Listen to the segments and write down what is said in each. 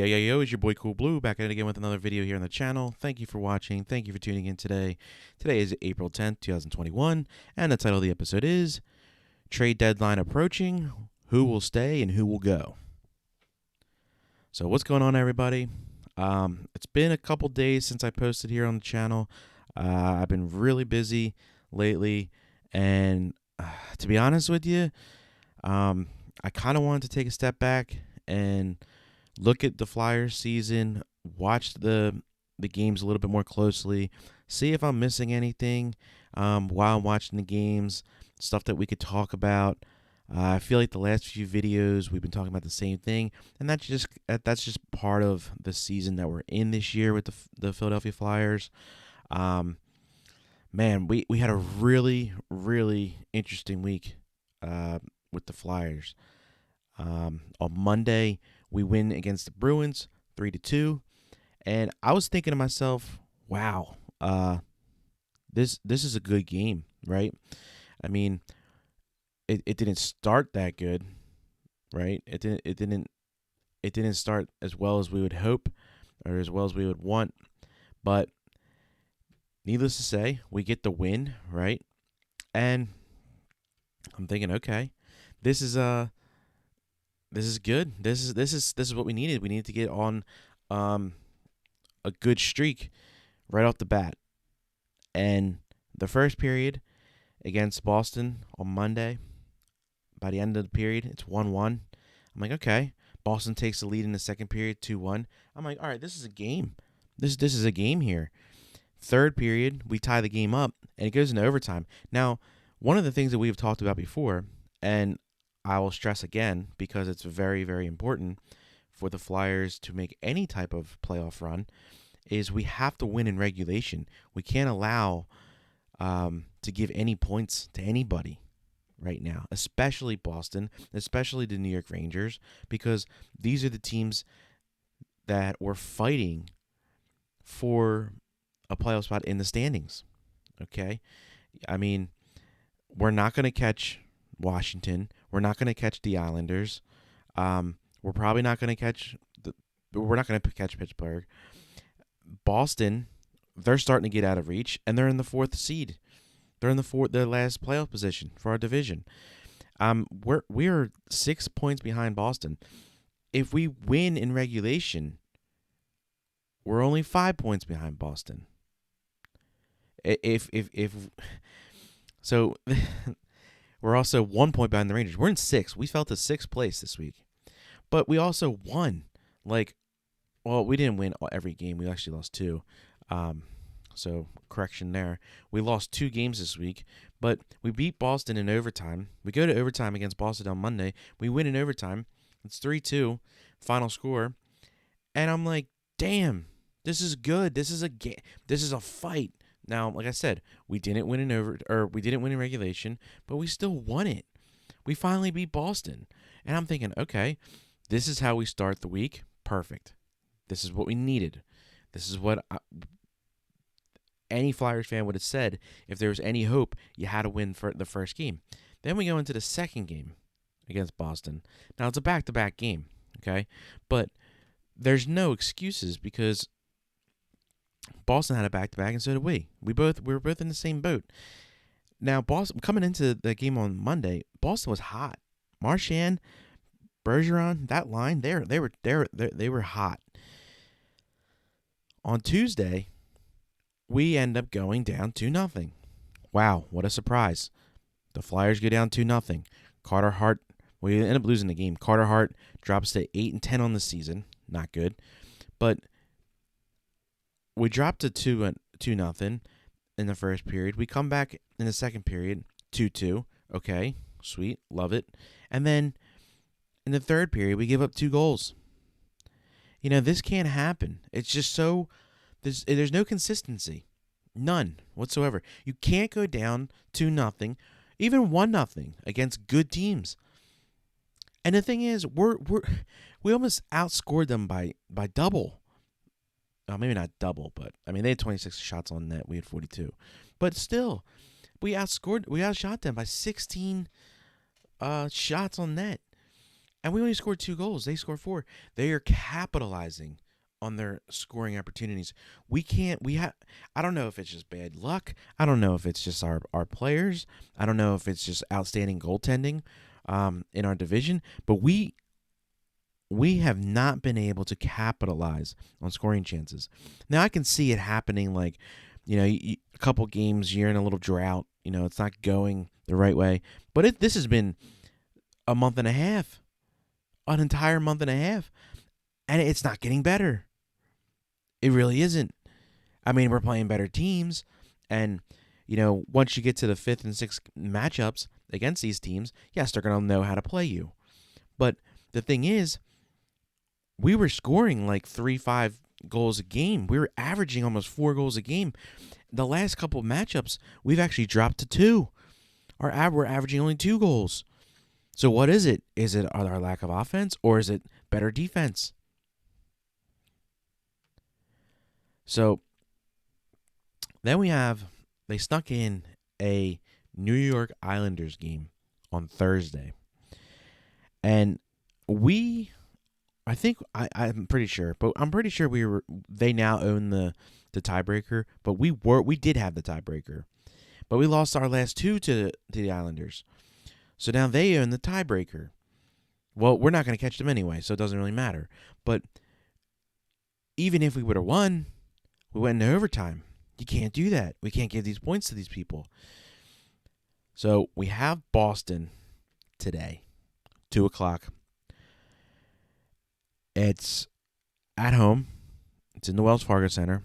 Yo, it's your boy Cool Blue back at it again with another video here on the channel. Thank you for watching. Thank you for tuning in today. Today is April 10th, 2021, and the title of the episode is Trade Deadline Approaching, Who Will Stay and Who Will Go? So what's going on, everybody? It's been a couple days since I posted here on the channel. I've been really busy lately, and to be honest with you, I kind of wanted to take a step back and look at the Flyers season, watch the games a little bit more closely, see if I'm missing anything while I'm watching the games, stuff that we could talk about. I feel like the last few videos we've been talking about the same thing, and that's just part of the season that we're in this year with the Philadelphia Flyers. Man, we had a really, really interesting week with the Flyers. On Monday, we win against the Bruins 3-2, and I was thinking to myself, wow, this is a good game, right? I mean, it didn't start that good, right? It didn't start as well as we would hope or as well as we would want, but needless to say, we get the win, right? And I'm thinking, okay, this is good. This is what we needed. We needed to get on a good streak right off the bat. And the first period against Boston on Monday, by the end of the period, it's 1-1. I'm like, okay. Boston takes the lead in the second period, 2-1. I'm like, all right, this is a game. This is a game here. Third period, we tie the game up, and it goes into overtime. Now, one of the things that we've talked about before, and I will stress again because it's very, very important for the Flyers to make any type of playoff run, is we have to win in regulation. We can't allow to give any points to anybody right now, especially Boston, especially the New York Rangers, because these are the teams that were fighting for a playoff spot in the standings. Okay? I mean, we're not going to catch Washington. We're not going to catch the Islanders. We're probably not going to catch Pittsburgh. Boston, they're starting to get out of reach, and they're in the fourth seed. They're in their last playoff position for our division. We're 6 points behind Boston. If we win in regulation, we're only 5 points behind Boston. So we're also 1 point behind the Rangers. We're in sixth. We fell to sixth place this week, but we also won. We didn't win every game. We actually lost two. So correction there. We lost 2 games this week, but we beat Boston in overtime. We go to overtime against Boston on Monday. We win in overtime. It's 3-2, final score, and I'm like, damn, this is good. This is a game. This is a fight. Now, like I said, we didn't win in regulation, but we still won it. We finally beat Boston, and I'm thinking, okay, this is how we start the week. Perfect. This is what we needed. This is what any Flyers fan would have said if there was any hope. You had to win for the first game. Then we go into the second game against Boston. Now, it's a back-to-back game, okay? But there's no excuses because Boston had a back-to-back, and so did we. We were both in the same boat. Now, Boston coming into the game on Monday, Boston was hot. Marchand, Bergeron, that line, they were hot. On Tuesday, we end up going down 2-0. Wow, what a surprise! The Flyers go down 2-0. Carter Hart, we end up losing the game. Carter Hart drops to 8-10 on the season, not good, but we dropped to 2-0 in the first period. We come back in the second period, 2-2. Okay, sweet, love it. And then in the third period, we give up 2 goals. You know, this can't happen. It's just so there's no consistency, none whatsoever. You can't go down 2-0, even 1-0 against good teams. And the thing is, we almost outscored them by double. Maybe not double, but I mean they had 26 shots on net. We had 42, but still, we outshot them by 16 shots on net. And we only scored 2 goals. They scored 4. They are capitalizing on their scoring opportunities. We can't. We have. I don't know if it's just bad luck. I don't know if it's just our players. I don't know if it's just outstanding goaltending in our division. But we have not been able to capitalize on scoring chances. Now I can see it happening. Like, a couple games you're in a little drought. It's not going the right way. But this has been a month and a half. An entire month and a half, and it's not getting better. It really isn't. I mean, we're playing better teams, and once you get to the 5th and 6th matchups against these teams, yes, they're going to know how to play you. But the thing is, we were scoring like 3-5 goals a game. We were averaging almost 4 goals a game. The last couple of matchups, we've actually dropped to 2. We're averaging only 2 goals. So what is it? Is it our lack of offense, or is it better defense? So then they snuck in a New York Islanders game on Thursday. And I'm pretty sure they now own the tiebreaker, but we did have the tiebreaker. But we lost our last 2 to the Islanders. So now they own the tiebreaker. Well, we're not going to catch them anyway, so it doesn't really matter. But even if we would have won, we went into overtime. You can't do that. We can't give these points to these people. So we have Boston today, 2 o'clock. It's at home. It's in the Wells Fargo Center.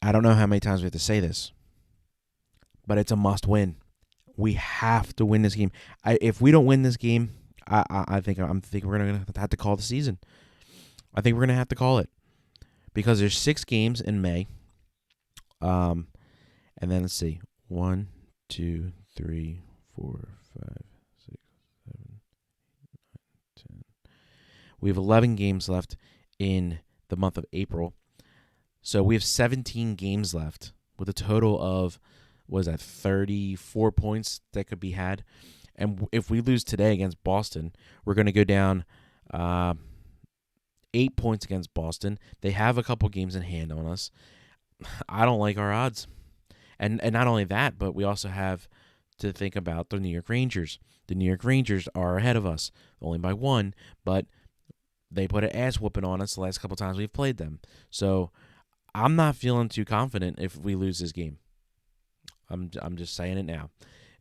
I don't know how many times we have to say this, but it's a must-win. We have to win this game. If we don't win this game, I think we're gonna have to call the season. I think we're gonna have to call it because there's 6 games in May. And then let's see, 1, 2, 3, 4, 5, 6, 7, 8, 9, 10. We have 11 games left in the month of April, so we have 17 games left with a total of 34 points that could be had. And if we lose today against Boston, we're going to go down 8 points against Boston. They have a couple games in hand on us. I don't like our odds. And not only that, but we also have to think about the New York Rangers. The New York Rangers are ahead of us, only by 1, but they put an ass whooping on us the last couple times we've played them. So I'm not feeling too confident if we lose this game. I'm just saying it now.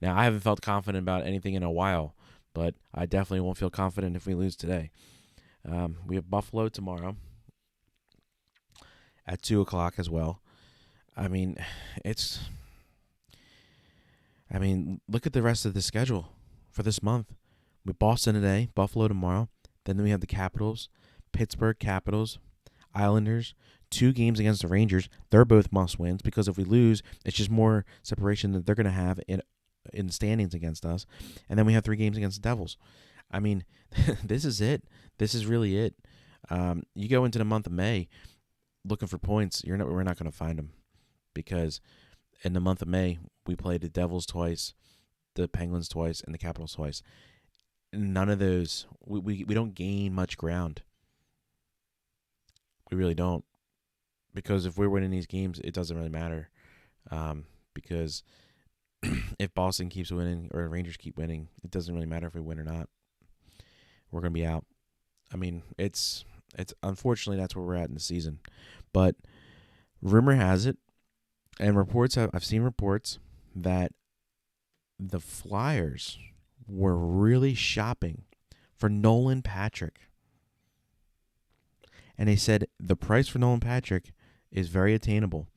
Now, I haven't felt confident about anything in a while, but I definitely won't feel confident if we lose today. We have Buffalo tomorrow at 2 o'clock as well. I mean, look at the rest of the schedule for this month. With Boston today, Buffalo tomorrow. Then we have the Capitals, Pittsburgh Capitals, Islanders, 2 games against the Rangers. They're both must-wins because if we lose, it's just more separation that they're going to have in standings against us. And then we have 3 games against the Devils. I mean, this is it. This is really it. You go into the month of May looking for points, we're not going to find them because in the month of May, we played the Devils twice, the Penguins twice, and the Capitals twice. None of those, we don't gain much ground. We really don't. Because if we're winning these games, it doesn't really matter. Because if Boston keeps winning or Rangers keep winning, it doesn't really matter if we win or not. We're going to be out. I mean, it's unfortunately that's where we're at in the season. But rumor has it, and I've seen reports that the Flyers were really shopping for Nolan Patrick. And they said the price for Nolan Patrick is very attainable.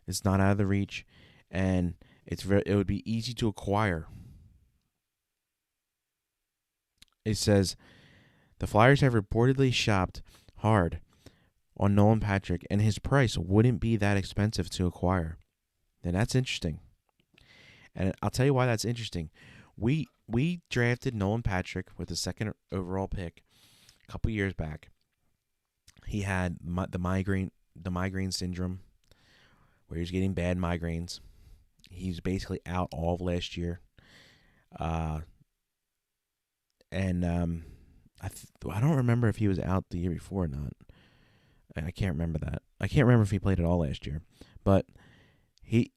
It's not out of the reach, and it would be easy to acquire. It says the Flyers have reportedly shopped hard on Nolan Patrick, and his price wouldn't be that expensive to acquire. And that's interesting. And I'll tell you why that's interesting. We drafted Nolan Patrick with the 2nd overall pick a couple years back. He had the migraine syndrome, where he was getting bad migraines. He was basically out all of last year. And and I don't remember if he was out the year before or not. I can't remember that. I can't remember if he played at all last year, but he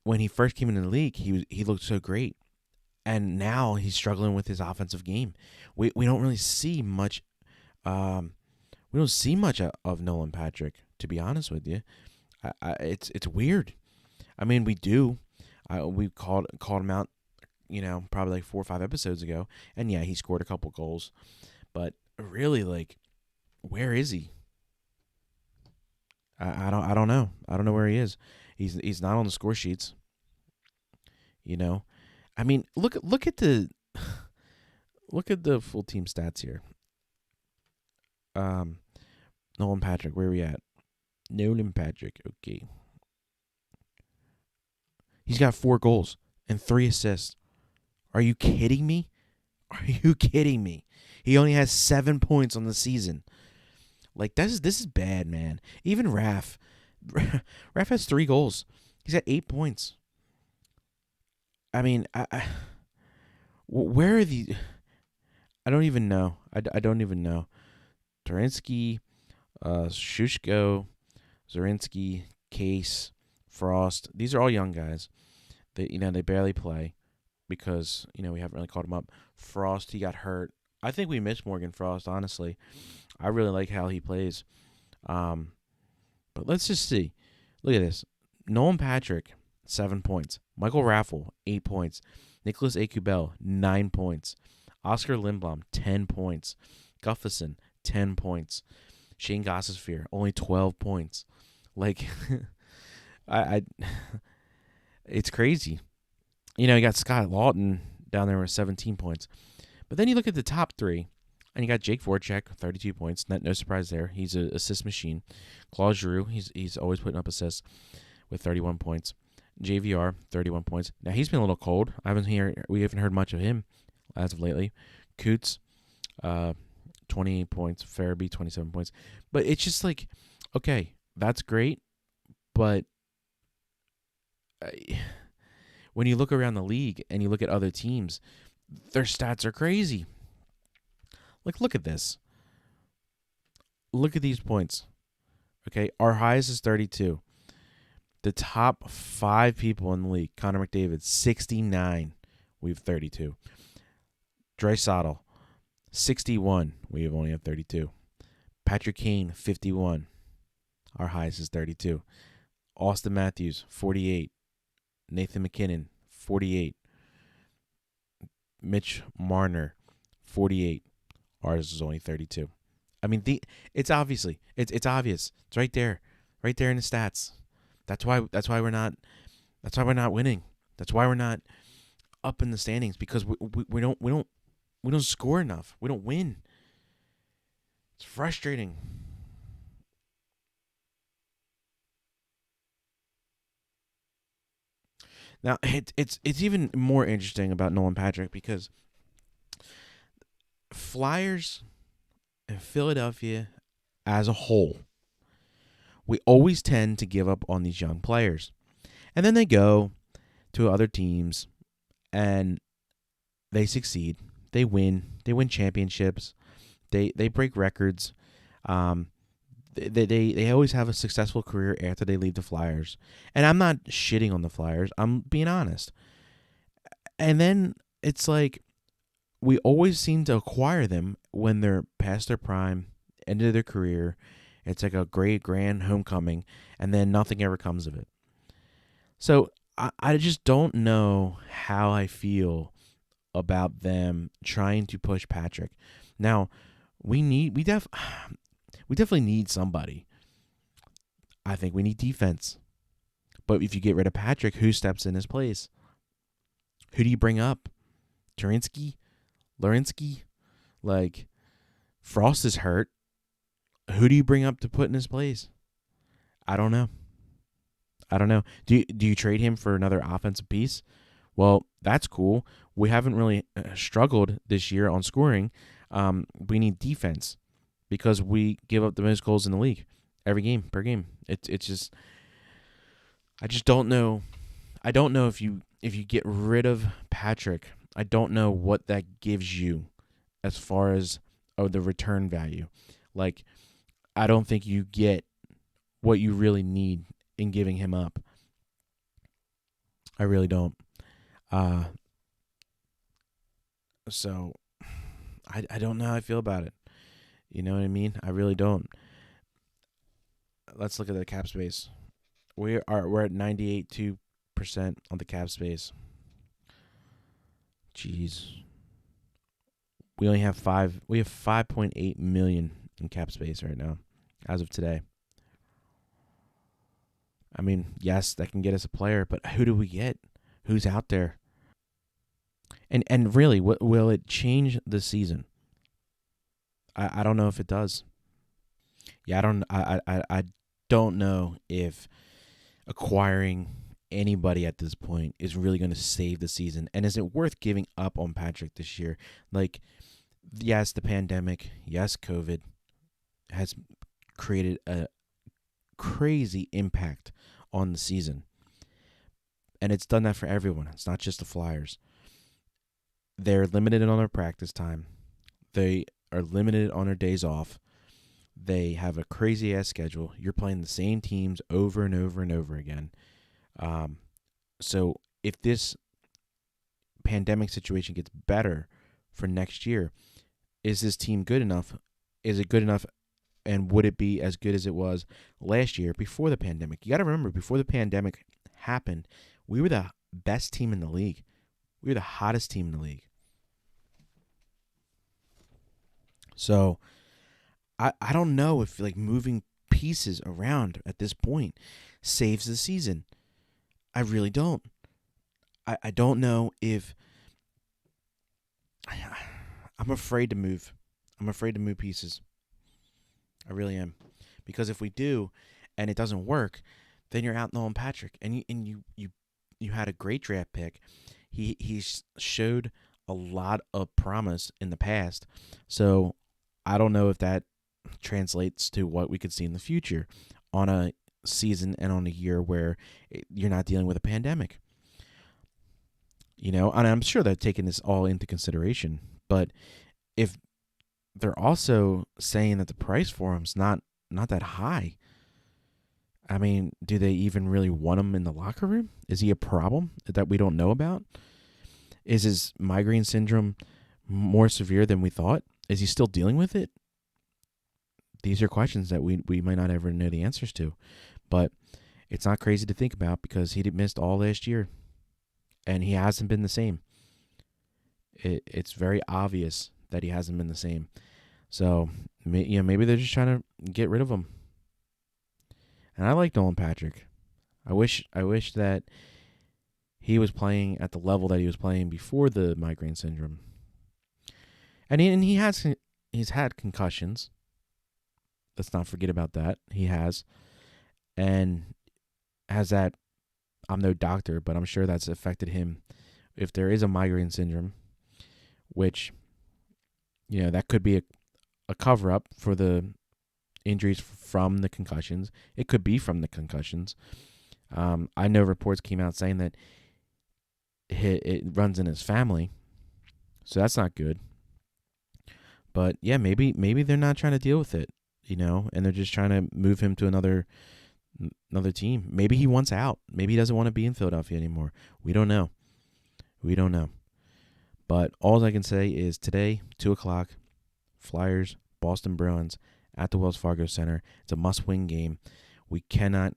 when he first came into the league, he looked so great, and now he's struggling with his offensive game. We don't really see much. We don't see much of Nolan Patrick, to be honest with you. It's weird. I mean, we do. We called him out, probably like 4 or 5 episodes ago, and yeah, he scored a couple goals, but really, like, where is he? I don't know. I don't know where he is. He's not on the score sheets. I mean, look at the look at the full team stats here. Nolan Patrick, where are we at? Nolan Patrick, okay. He's got 4 goals and 3 assists. Are you kidding me? Are you kidding me? He only has 7 points on the season. Like, this is bad, man. Even Raph has 3 goals. He's got 8 points. I mean, where are the? I don't even know. I don't even know. Turinsky, Shushko, Zorinsky, Case, Frost. These are all young guys. They barely play because we haven't really called them up. Frost, he got hurt. I think we miss Morgan Frost, honestly. I really like how he plays. But let's just see. Look at this. Nolan Patrick, 7 points. Michael Raffle, 8 points. Nicholas Acubel, 9 points. Oscar Lindblom, 10 points. Gustafson, 10 points. Shane Gossesphere, only 12 points. Like, I it's crazy. You got Scott Lawton down there with 17 points. But then you look at the top 3, and you got Jake Voracek, 32 points. No surprise there. He's an assist machine. Claude Giroux, he's always putting up assists with 31 points. JVR, 31 points. Now, he's been a little cold. We haven't heard much of him as of lately. Coots, 28 points. Farabee, 27 points. But it's just like, okay, that's great. But when you look around the league and you look at other teams, their stats are crazy. Like, look at this. Look at these points. Okay, our highest is 32. The top 5 people in the league, Connor McDavid, 69. We have 32. Draisaitl, 61. We only have 32. Patrick Kane, 51. Our highest is 32. Austin Matthews, 48. Nathan McKinnon, 48. Mitch Marner, 48. Ours is only 32. I mean, it's obvious. It's right there in the stats. That's why we're not winning. That's why we're not up in the standings, because we don't score enough. We don't win. It's frustrating. Now, it's even more interesting about Nolan Patrick because Flyers and Philadelphia as a whole, we always tend to give up on these young players. And then they go to other teams and they succeed. They win. They win championships. They break records. They always have a successful career after they leave the Flyers. And I'm not shitting on the Flyers. I'm being honest. And then it's like we always seem to acquire them when they're past their prime, end of their career. It's like a great grand homecoming, and then nothing ever comes of it. So I just don't know how I feel about them trying to push Patrick. Now, we definitely need somebody. I think we need defense. But if you get rid of Patrick, who steps in his place? Who do you bring up? Turinsky? Lorinsky? Like, Frost is hurt. Who do you bring up to put in his place? I don't know. Do you trade him for another offensive piece? Well, that's cool. We haven't really struggled this year on scoring. We need defense because we give up the most goals in the league per game. It's just, I just don't know. I don't know if you get rid of Patrick I don't know what that gives you as far as the return value. Like, I don't think you get what you really need in giving him up. I really don't. Uh, so I don't know how I feel about it. You know what I mean? I really don't. Let's look at the cap space. We're at 98.2% on the cap space. Jeez. We only have 5.8 million in cap space right now as of today. I mean, yes, that can get us a player, but who do we get? Who's out there? And really, will it change the season? I don't know if it does. Yeah, I don't know if acquiring anybody at this point is really going to save the season. And is it worth giving up on Patrick this year? Like, yes, the pandemic, yes, COVID has created a crazy impact on the season. And it's done that for everyone. It's not just the Flyers. They're limited on their practice time. They are limited on their days off. They have a crazy ass schedule. You're playing the same teams over and over and over again. So if this pandemic situation gets better for next year, is this team good enough? Is it good enough? And would it be as good as it was last year before the pandemic? You got to remember, before the pandemic happened, we were the best team in the league. We were the hottest team in the league. So I don't know if like moving pieces around at this point saves the season. I really don't. I don't know if I'm afraid to move. I'm afraid to move pieces. I really am. Because if we do and it doesn't work, then you're out Nolan Patrick. And you had a great draft pick. He showed a lot of promise in the past. So I don't know if that translates to what we could see in the future on a season and on a year where you're not dealing with a pandemic. You know, and I'm sure they're taking this all into consideration. But if they're also saying that the price for him's not that high, I mean, do they even really want him in the locker room? Is he a problem that we don't know about? Is his migraine syndrome more severe than we thought? Is he still dealing with it? These are questions that we might not ever know the answers to. But it's not crazy to think about because he missed all last year. And he hasn't been the same. It's very obvious that he hasn't been the same. So, maybe they're just trying to get rid of him. And I like Nolan Patrick. I wish that he was playing at the level that he was playing before the migraine syndrome. And he's had concussions. Let's not forget about that. He has. And has that, I'm no doctor, but I'm sure that's affected him. If there is a migraine syndrome, which, that could be a cover-up for the injuries from the concussions. It could be from the concussions. I know reports came out saying that it runs in his family, so that's not good. But yeah, maybe they're not trying to deal with it, and they're just trying to move him to another team. Maybe he wants out. Maybe he doesn't want to be in Philadelphia anymore. We don't know. But all I can say is today, 2:00, Flyers, Boston Bruins at the Wells Fargo Center. It's a must-win game. We cannot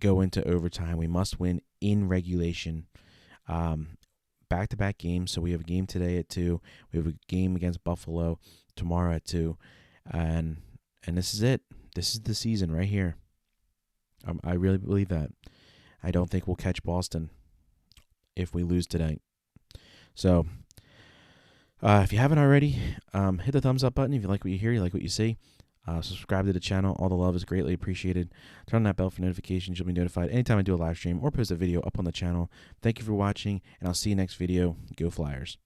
go into overtime. We must win in regulation. Back-to-back games. So we have a game today at 2. We have a game against Buffalo tomorrow at 2. And this is it. This is the season right here. I really believe that. I don't think we'll catch Boston if we lose today. So if you haven't already, hit the thumbs up button if you like what you hear, you like what you see. Subscribe to the channel. All the love is greatly appreciated. Turn on that bell for notifications. You'll be notified anytime I do a live stream or post a video up on the channel. Thank you for watching, and I'll see you next video. Go Flyers.